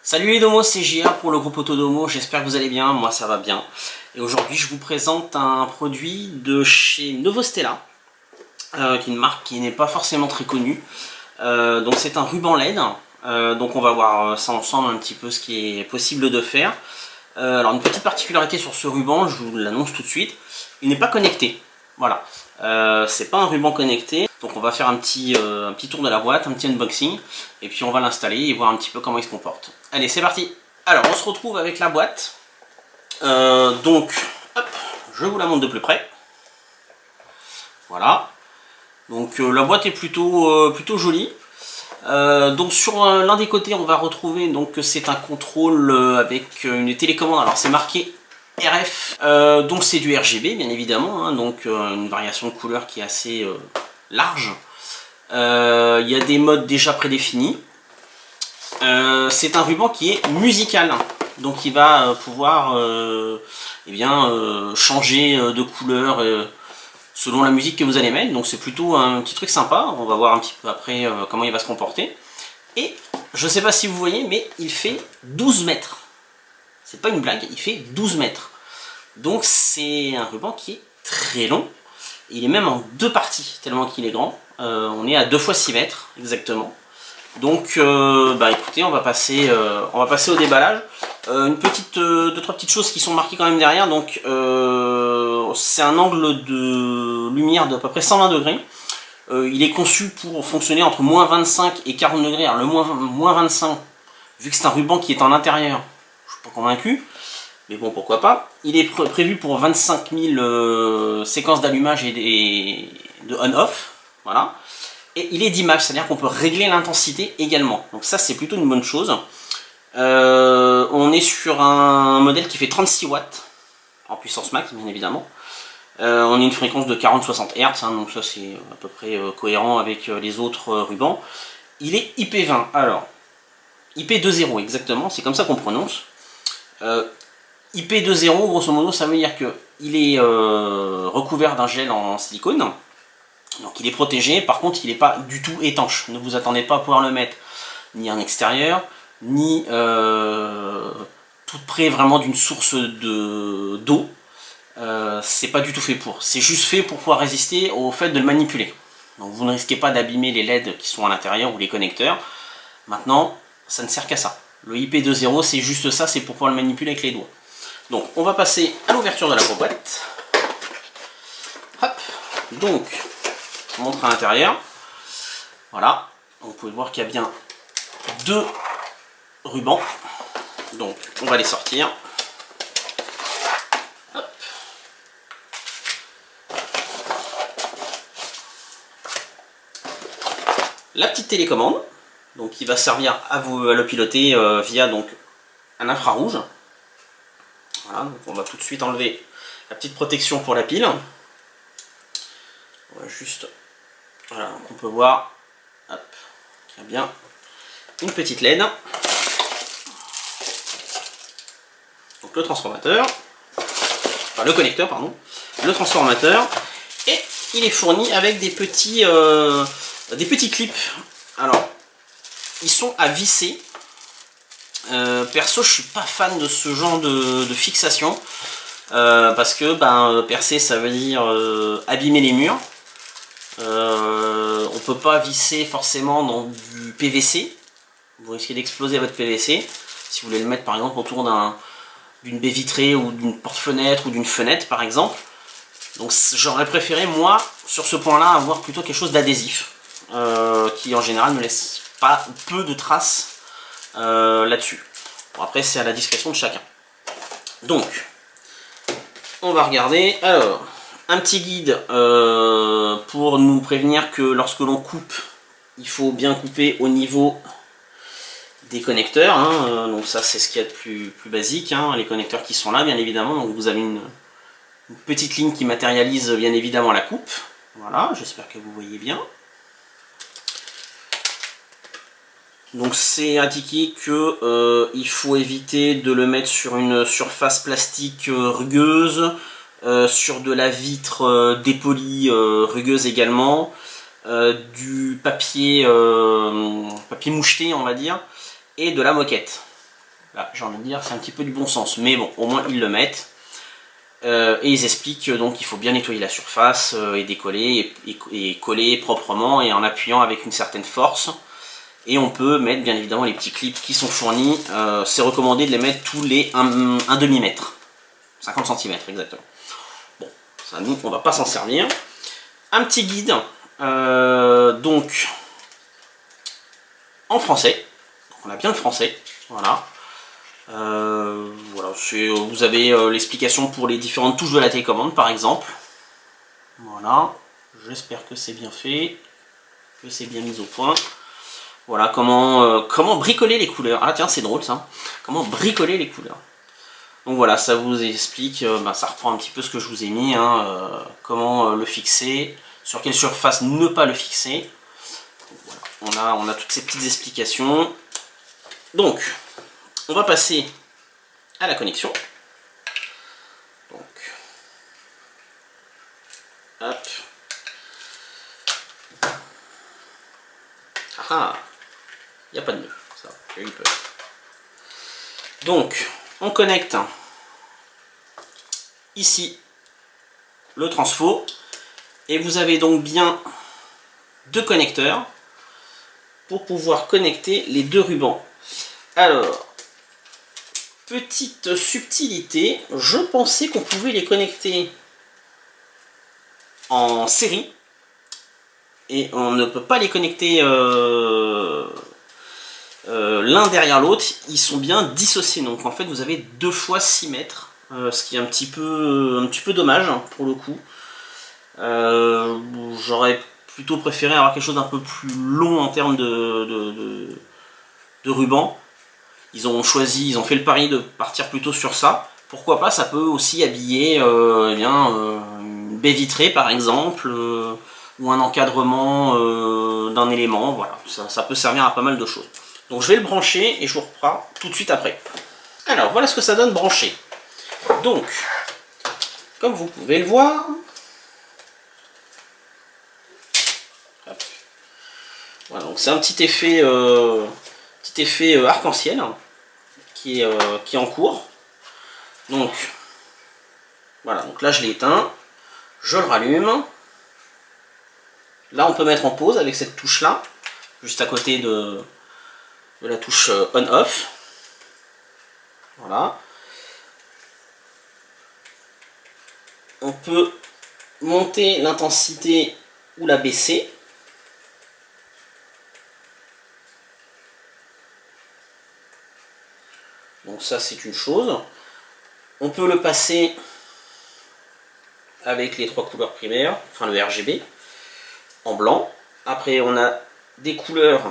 Salut les domos, c'est JR pour le groupe Autodomo, j'espère que vous allez bien, moi ça va bien. Et aujourd'hui je vous présente un produit de chez Novostella, qui est une marque qui n'est pas forcément très connue. Donc c'est un ruban LED, donc on va voir ça ensemble un petit peu ce qui est possible de faire. Alors une petite particularité sur ce ruban, je vous l'annonce tout de suite, il n'est pas connecté, voilà. C'est pas un ruban connecté, donc on va faire un petit tour de la boîte, un petit unboxing, et puis on va l'installer et voir un petit peu comment il se comporte. Allez, c'est parti. Alors on se retrouve avec la boîte, donc hop, je vous la montre de plus près. Voilà, donc la boîte est plutôt jolie. Donc sur l'un des côtés on va retrouver, donc c'est un contrôle avec une télécommande, alors c'est marqué RF, donc c'est du RGB bien évidemment, hein, donc une variation de couleur qui est assez large. Il y a des modes déjà prédéfinis. C'est un ruban qui est musical, donc il va pouvoir changer de couleur selon la musique que vous allez mettre, donc c'est plutôt un petit truc sympa. On va voir un petit peu après comment il va se comporter. Et je ne sais pas si vous voyez, mais il fait 12 mètres. C'est pas une blague, il fait 12 mètres. Donc c'est un ruban qui est très long. Il est même en deux parties, tellement qu'il est grand. On est à 2 x 6 mètres, exactement. Donc écoutez, on va passer au déballage. Deux, trois petites choses qui sont marquées quand même derrière. Donc c'est un angle de lumière d'à peu près 120 degrés. Il est conçu pour fonctionner entre moins 25 et 40 degrés. Alors le moins 25, vu que c'est un ruban qui est en intérieur, je suis pas convaincu. Mais bon, pourquoi pas. Il est prévu pour 25 000 séquences d'allumage et de on-off. Voilà. Et il est d'image, c'est-à-dire qu'on peut régler l'intensité également. Donc ça, c'est plutôt une bonne chose. On est sur un modèle qui fait 36 watts, en puissance max, bien évidemment. On a une fréquence de 40-60 Hz, hein, donc ça c'est à peu près cohérent avec les autres rubans. Il est IP20, alors, IP20 exactement, c'est comme ça qu'on prononce. IP20, grosso modo, ça veut dire qu'il est recouvert d'un gel en silicone. Donc il est protégé, par contre il n'est pas du tout étanche. Ne vous attendez pas à pouvoir le mettre ni en extérieur, ni tout près vraiment d'une source d'eau. C'est pas du tout fait pour. C'est juste fait pour pouvoir résister au fait de le manipuler. Donc vous ne risquez pas d'abîmer les LED qui sont à l'intérieur ou les connecteurs. Maintenant, ça ne sert qu'à ça. Le IP20 c'est juste ça, c'est pour pouvoir le manipuler avec les doigts. Donc on va passer à l'ouverture de la boîte. Hop. Donc, je vous montre à l'intérieur. Voilà. Vous pouvez voir qu'il y a bien 2 rubans. Donc on va les sortir. Hop. La petite télécommande, donc qui va servir à le piloter via donc un infrarouge. Voilà, donc on va tout de suite enlever la petite protection pour la pile. On va juste, voilà, donc on peut voir qu'il y a bien une petite LED. Donc le transformateur, enfin le connecteur pardon, le transformateur, et il est fourni avec des petits clips. Alors ils sont à visser. Perso je suis pas fan de ce genre de fixation parce que percer ça veut dire abîmer les murs. On peut pas visser forcément dans du PVC, vous risquez d'exploser votre PVC si vous voulez le mettre par exemple autour d'une baie vitrée ou d'une porte-fenêtre ou d'une fenêtre par exemple. Donc j'aurais préféré moi sur ce point là avoir plutôt quelque chose d'adhésif qui en général ne laisse pas peu de traces là-dessus. Bon, après c'est à la discrétion de chacun. Donc on va regarder. Alors un petit guide pour nous prévenir que lorsque l'on coupe, il faut bien couper au niveau des connecteurs, hein. Donc ça c'est ce qu'il y a de plus basique, hein. Les connecteurs qui sont là bien évidemment, donc vous avez une petite ligne qui matérialise bien évidemment la coupe. Voilà, j'espère que vous voyez bien. Donc c'est indiqué que il faut éviter de le mettre sur une surface plastique rugueuse, sur de la vitre dépolie rugueuse également, du papier moucheté on va dire, et de la moquette. Là, j'ai envie de dire, c'est un petit peu du bon sens, mais bon, au moins ils le mettent. Et ils expliquent donc qu'il faut bien nettoyer la surface et décoller et coller proprement et en appuyant avec une certaine force. Et on peut mettre bien évidemment les petits clips qui sont fournis. C'est recommandé de les mettre tous les 1 demi-mètre. 50 cm exactement. Bon, ça nous, on va pas s'en servir. Un petit guide, donc en français. Donc, on a bien le français, voilà. Voilà, vous avez l'explication pour les différentes touches de la télécommande par exemple. Voilà, j'espère que c'est bien fait, que c'est bien mis au point. Voilà, comment bricoler les couleurs. Ah tiens, c'est drôle ça. Comment bricoler les couleurs. Donc voilà, ça vous explique, ça reprend un petit peu ce que je vous ai mis, hein, comment le fixer, sur quelle surface ne pas le fixer. Donc, voilà, on a toutes ces petites explications. Donc, on va passer à la connexion. Donc, hop. Ah, il n'y a pas de nœud, ça, j'ai eu peur. Donc, on connecte ici le transfo et vous avez donc bien 2 connecteurs pour pouvoir connecter les 2 rubans. Alors, petite subtilité, je pensais qu'on pouvait les connecter en série et on ne peut pas les connecter l'un derrière l'autre, ils sont bien dissociés, donc en fait vous avez 2 fois 6 mètres, ce qui est un petit peu dommage hein, pour le coup. J'aurais plutôt préféré avoir quelque chose d'un peu plus long en termes de ruban. Ils ont fait le pari de partir plutôt sur ça. Pourquoi pas, ça peut aussi habiller une baie vitrée par exemple, ou un encadrement d'un élément, voilà, ça peut servir à pas mal de choses. Donc je vais le brancher et je vous reprends tout de suite après. Alors voilà ce que ça donne branché. Donc, comme vous pouvez le voir, hop. Voilà, donc c'est un petit effet arc-en-ciel qui est en cours. Donc voilà, donc là je l'ai éteint, je le rallume. Là on peut mettre en pause avec cette touche là, juste à côté de la touche on-off. Voilà. On peut monter l'intensité ou la baisser. Donc ça c'est une chose. On peut le passer avec les 3 couleurs primaires, enfin le RGB, en blanc. Après on a des couleurs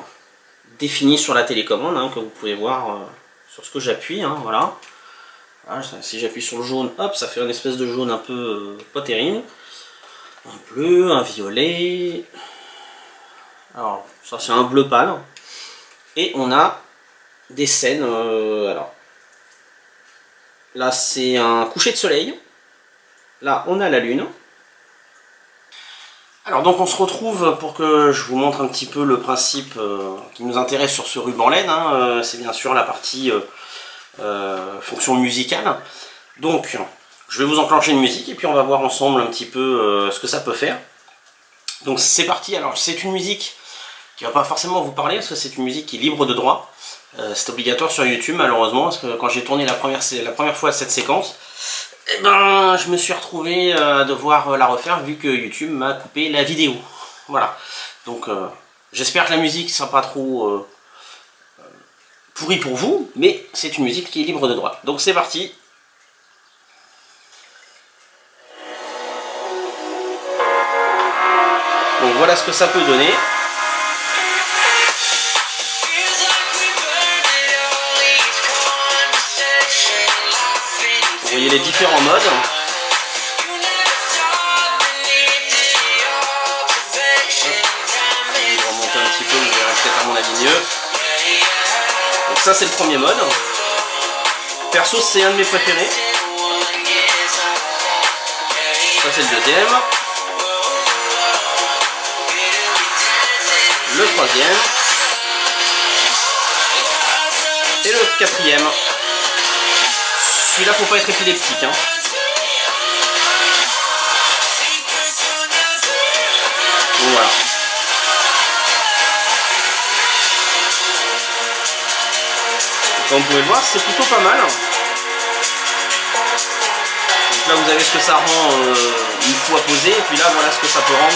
définies sur la télécommande, hein, que vous pouvez voir sur ce que j'appuie, hein, voilà. Voilà. Si j'appuie sur le jaune, hop, ça fait une espèce de jaune un peu pas terrible. Un bleu, un violet. Alors ça c'est un bleu pâle. Et on a des scènes, alors là c'est un coucher de soleil. Là on a la lune. Alors donc on se retrouve pour que je vous montre un petit peu le principe qui nous intéresse sur ce ruban LED, hein, c'est bien sûr la partie fonction musicale. Donc je vais vous enclencher une musique et puis on va voir ensemble un petit peu ce que ça peut faire. Donc c'est parti. Alors c'est une musique qui va pas forcément vous parler parce que c'est une musique qui est libre de droit. C'est obligatoire sur YouTube malheureusement parce que quand j'ai tourné la première fois cette séquence, eh ben, je me suis retrouvé à devoir la refaire vu que YouTube m'a coupé la vidéo. Voilà. Donc j'espère que la musique ne sera pas trop pourrie pour vous, mais c'est une musique qui est libre de droit. Donc c'est parti. Donc voilà ce que ça peut donner. Vous voyez les différents modes. Je vais remonter un petit peu, vous verrez peut-être à mon avis mieux. Donc ça c'est le premier mode. Perso c'est un de mes préférés. Ça c'est le deuxième. Le troisième. Et le quatrième. Celui-là, faut pas être épileptique, hein. Donc, voilà. Comme vous pouvez le voir, c'est plutôt pas mal. Donc là, vous avez ce que ça rend une fois posé, et puis là, voilà ce que ça peut rendre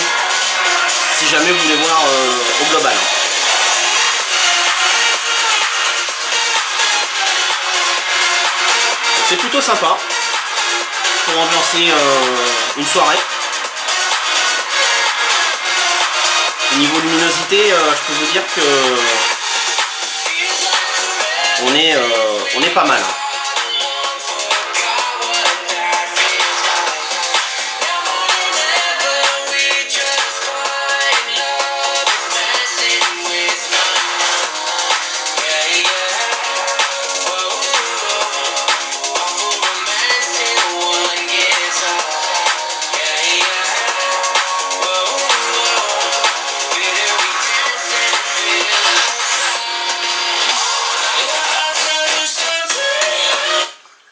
si jamais vous voulez voir au global. C'est plutôt sympa pour ambiancer une soirée. Au niveau luminosité, je peux vous dire que on est pas mal.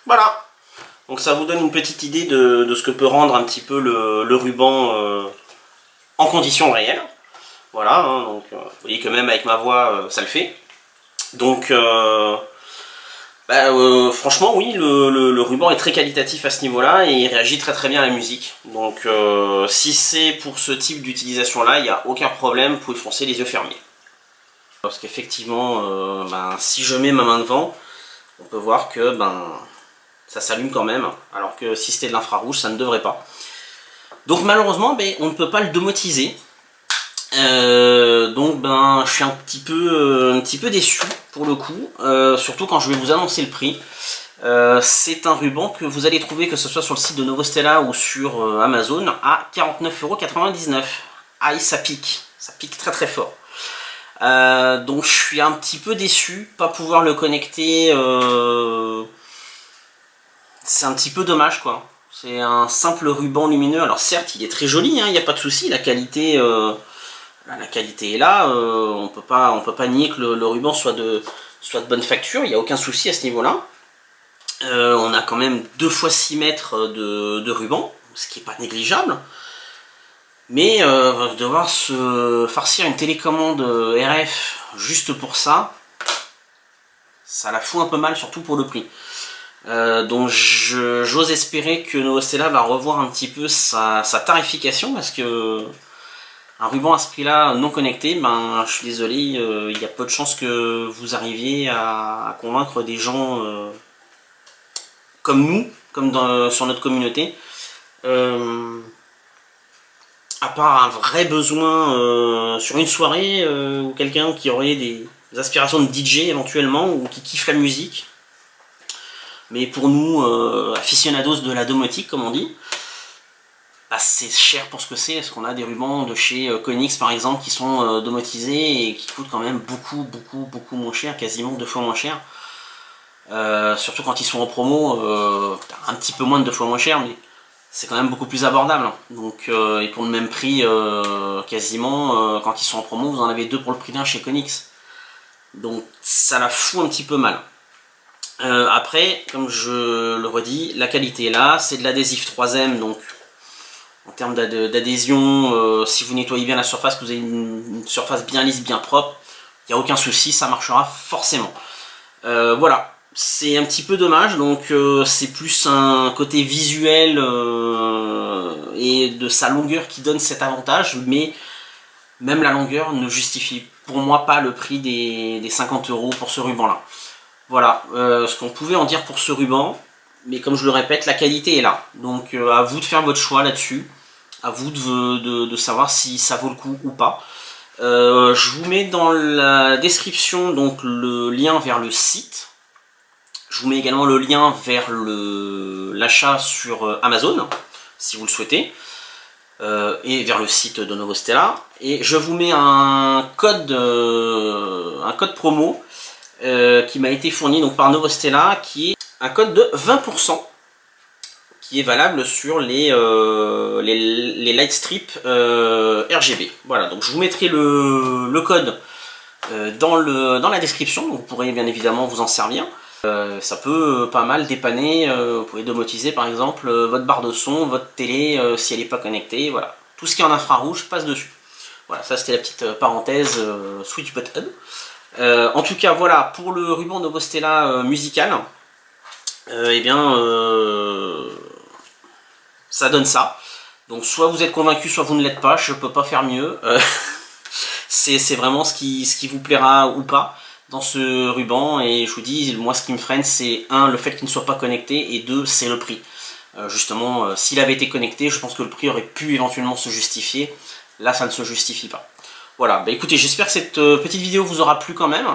Voilà, donc ça vous donne une petite idée de ce que peut rendre un petit peu le ruban en conditions réelles. Voilà, hein, donc vous voyez que même avec ma voix, ça le fait. Donc, franchement, oui, le ruban est très qualitatif à ce niveau-là et il réagit très très bien à la musique. Donc, si c'est pour ce type d'utilisation-là, il n'y a aucun problème, vous pouvez foncer les yeux fermés. Parce qu'effectivement, si je mets ma main devant, on peut voir que ça s'allume quand même, alors que si c'était de l'infrarouge, ça ne devrait pas. Donc malheureusement, on ne peut pas le domotiser. Donc je suis un petit peu déçu pour le coup, surtout quand je vais vous annoncer le prix. C'est un ruban que vous allez trouver, que ce soit sur le site de Novostella ou sur Amazon, à 49,99 €. Aïe, ça pique très très fort. Donc je suis un petit peu déçu, pas pouvoir le connecter, c'est un petit peu dommage quoi. C'est un simple ruban lumineux, alors certes il est très joli, il n'y a pas de souci, la qualité est là, on peut pas nier que le ruban soit de bonne facture, il n'y a aucun souci à ce niveau-là. On a quand même 2 x 6 mètres de ruban, ce qui n'est pas négligeable. Mais devoir se farcir une télécommande RF juste pour ça, ça la fout un peu mal, surtout pour le prix. Donc j'ose espérer que Novostella va revoir un petit peu sa tarification, parce que un ruban à ce prix-là non connecté, je suis désolé, il y a peu de chances que vous arriviez à convaincre des gens comme nous, sur notre communauté. À part un vrai besoin sur une soirée, ou quelqu'un qui aurait des aspirations de DJ éventuellement, ou qui kiffe la musique. Mais pour nous, aficionados de la domotique, comme on dit, c'est cher pour ce que c'est, parce qu'on a des rubans de chez Konix par exemple qui sont domotisés et qui coûtent quand même beaucoup moins cher, quasiment 2 fois moins cher. Surtout quand ils sont en promo, un petit peu moins de 2 fois moins cher, mais c'est quand même beaucoup plus abordable. Donc, et pour le même prix, quasiment, quand ils sont en promo, vous en avez 2 pour le prix d'un chez Konix. Donc ça la fout un petit peu mal. Après, comme je le redis, la qualité est là, c'est de l'adhésif 3M, donc en termes d'adhésion, si vous nettoyez bien la surface, que vous avez une surface bien lisse, bien propre, il n'y a aucun souci, ça marchera forcément. Voilà, c'est un petit peu dommage, donc c'est plus un côté visuel et de sa longueur qui donne cet avantage, mais même la longueur ne justifie pour moi pas le prix des 50 € pour ce ruban-là. Voilà ce qu'on pouvait en dire pour ce ruban, mais comme je le répète, la qualité est là. Donc à vous de faire votre choix là-dessus, à vous de savoir si ça vaut le coup ou pas. Je vous mets dans la description donc le lien vers le site. Je vous mets également le lien vers l'achat sur Amazon, si vous le souhaitez, et vers le site de Novostella. Et je vous mets un code promo qui m'a été fourni donc par Novostella, qui est un code de 20%, qui est valable sur les light strips RGB. Voilà, donc je vous mettrai le code dans la description, donc vous pourrez bien évidemment vous en servir. Ça peut pas mal dépanner, vous pouvez domotiser par exemple votre barre de son, votre télé si elle n'est pas connectée, voilà. Tout ce qui est en infrarouge passe dessus. Voilà, ça c'était la petite parenthèse switch button. En tout cas voilà, pour le ruban Novostella musical, eh bien ça donne ça. Donc soit vous êtes convaincu, soit vous ne l'êtes pas, je peux pas faire mieux. C'est vraiment ce qui vous plaira ou pas dans ce ruban, et je vous dis, moi ce qui me freine, c'est le fait qu'il ne soit pas connecté, et 2, c'est le prix. Justement, s'il avait été connecté, je pense que le prix aurait pu éventuellement se justifier. Là, ça ne se justifie pas. Voilà, bah écoutez, j'espère que cette petite vidéo vous aura plu quand même.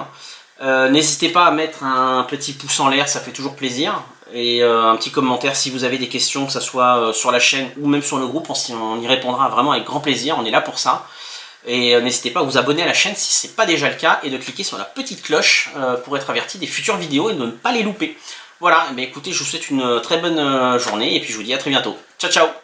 N'hésitez pas à mettre un petit pouce en l'air, ça fait toujours plaisir. Et un petit commentaire si vous avez des questions, que ce soit sur la chaîne ou même sur le groupe, on y répondra vraiment avec grand plaisir, on est là pour ça. Et n'hésitez pas à vous abonner à la chaîne si ce n'est pas déjà le cas, et de cliquer sur la petite cloche pour être averti des futures vidéos et de ne pas les louper. Voilà, bah écoutez, je vous souhaite une très bonne journée, et puis je vous dis à très bientôt. Ciao ciao!